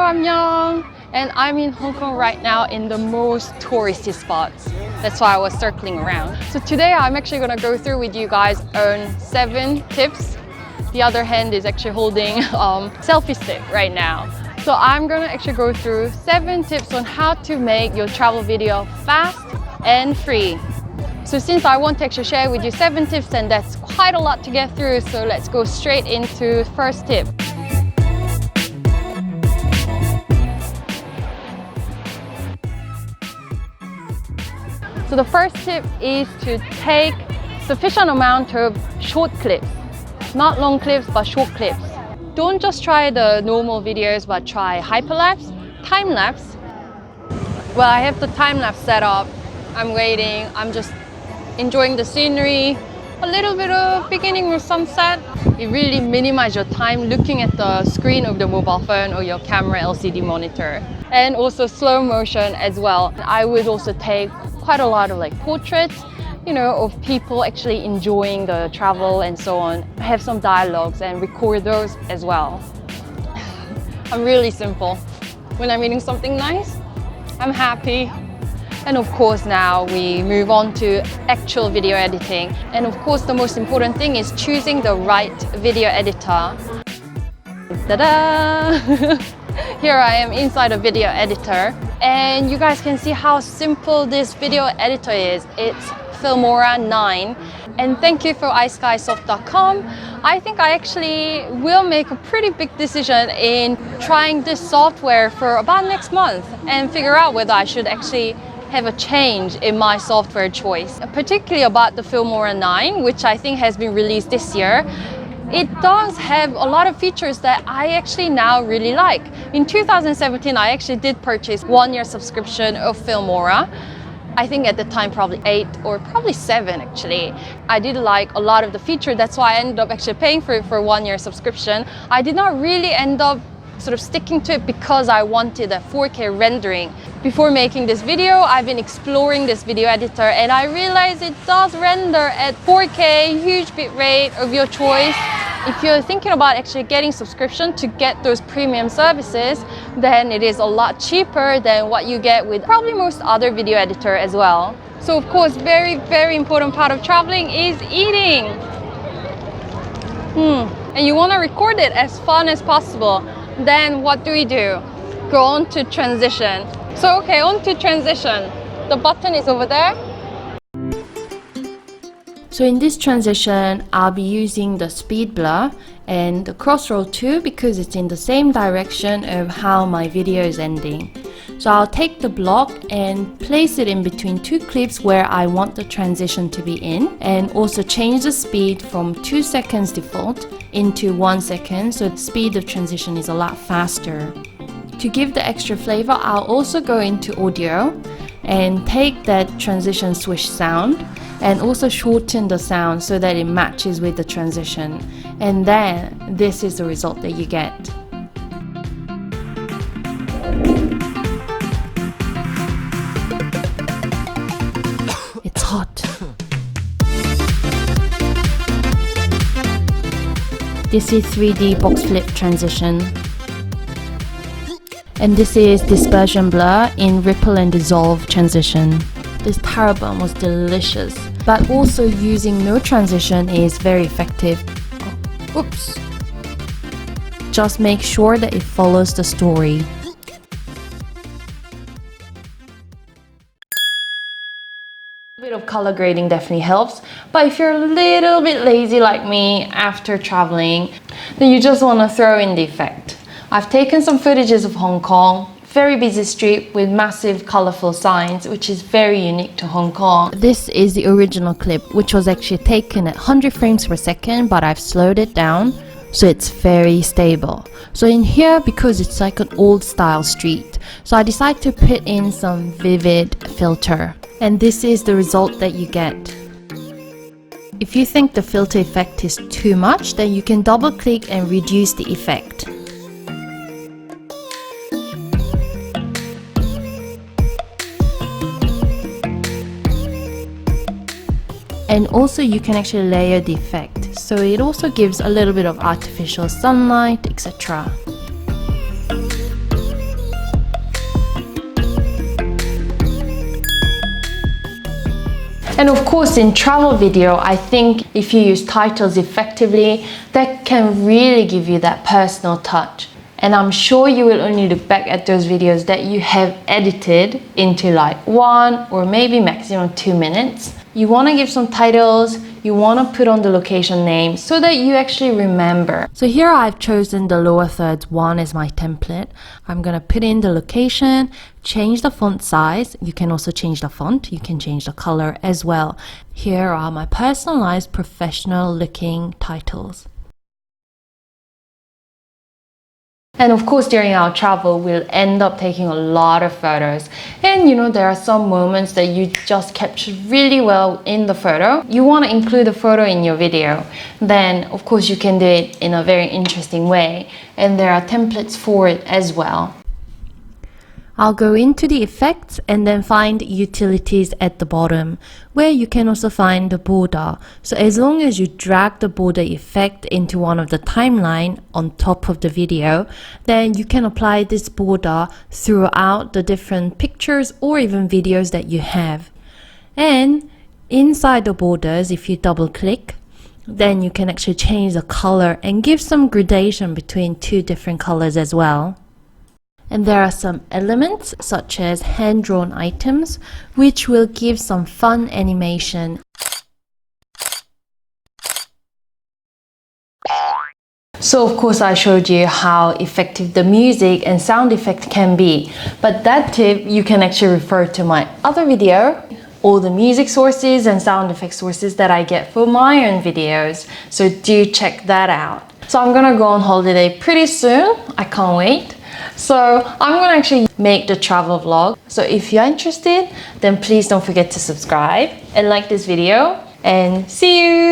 I'm Young and I'm in Hong Kong right now in the most touristy spots. That's why I was circling around. So today I'm actually gonna go through with you guys on 7 tips. The other hand is actually holding selfie stick right now. So I'm gonna actually go through 7 tips on how to make your travel video fast and free. So since I want to actually share with you 7 tips, and that's quite a lot to get through, so let's go straight into first tip. So the first tip is to take sufficient amount of short clips. Not long clips, but short clips. Don't just try the normal videos, but try hyperlapse, time-lapse. Well, I have the time-lapse set up. I'm waiting, I'm just enjoying the scenery, a little bit of beginning with sunset. It really minimizes your time looking at the screen of the mobile phone or your camera LCD monitor. And also slow motion as well. I would also take quite a lot of portraits, of people actually enjoying the travel and so on. Have some dialogues and record those as well. I'm really simple. When I'm eating something nice, I'm happy. And of course now we move on to actual video editing. And of course the most important thing is choosing the right video editor. Ta-da! Here I am inside a video editor. And you guys can see how simple this video editor is. It's Filmora 9. And thank you for iSkysoft.com. I think I actually will make a pretty big decision in trying this software for about next month and figure out whether I should actually have a change in my software choice, particularly about the Filmora 9, which I think has been released this year. It does have a lot of features that I actually now really like. In 2017, I actually did purchase 1-year subscription of Filmora. I think at the time probably 8 or probably 7 actually. I did like a lot of the feature, that's why I ended up actually paying for it for a 1-year subscription. I did not really end up sort of sticking to it because I wanted a 4K rendering. Before making this video, I've been exploring this video editor and I realized it does render at 4K, huge bitrate of your choice. If you're thinking about actually getting subscription to get those premium services, then it is a lot cheaper than what you get with probably most other video editor as well. So of course, very, very important part of traveling is eating. And you want to record it as fun as possible. Then what do? Go on to transition. So okay, on to transition. The button is over there. So in this transition, I'll be using the speed blur and the crossroad too because it's in the same direction of how my video is ending. So I'll take the block and place it in between 2 clips where I want the transition to be in, and also change the speed from 2 seconds default into 1 second, so the speed of transition is a lot faster. To give the extra flavor, I'll also go into audio and take that transition swish sound and also shorten the sound so that it matches with the transition. And then this is the result that you get. It's hot. This is 3D box flip transition. And this is dispersion blur in ripple and dissolve transition. This tarabon was delicious, but also using no transition is very effective. Oops! Just make sure that it follows the story. A bit of color grading definitely helps, but if you're a little bit lazy like me after traveling, then you just want to throw in the effect. I've taken some footages of Hong Kong, very busy street with massive colorful signs, which is very unique to Hong Kong. This is the original clip, which was actually taken at 100 frames per second, but I've slowed it down, so it's very stable. So in here, because it's like an old style street, so I decided to put in some vivid filter. And this is the result that you get. If you think the filter effect is too much, then you can double click and reduce the effect. And also you can actually layer the effect, so it also gives a little bit of artificial sunlight, etc. And of course, in travel video, I think if you use titles effectively, that can really give you that personal touch. And I'm sure you will only look back at those videos that you have edited into like 1 or maybe maximum 2 minutes. You want to give some titles, you want to put on the location name so that you actually remember. So here I've chosen the lower thirds 1 as my template. I'm going to put in the location, change the font size. You can also change the font, you can change the color as well. Here are my personalized professional looking titles. And of course, during our travel, we'll end up taking a lot of photos. And you know, there are some moments that you just captured really well in the photo. You want to include a photo in your video. Then, of course, you can do it in a very interesting way. And there are templates for it as well. I'll go into the effects and then find utilities at the bottom, where you can also find the border. So as long as you drag the border effect into one of the timeline on top of the video, then you can apply this border throughout the different pictures or even videos that you have. And inside the borders, if you double click, then you can actually change the color and give some gradation between 2 different colors as well. And there are some elements such as hand-drawn items, which will give some fun animation. So of course I showed you how effective the music and sound effect can be, but that tip you can actually refer to my other video, all the music sources and sound effect sources that I get for my own videos. So do check that out. So I'm gonna go on holiday pretty soon. I can't wait. So I'm going to actually make the travel vlog. So if you're interested, then please don't forget to subscribe and like this video. And see you!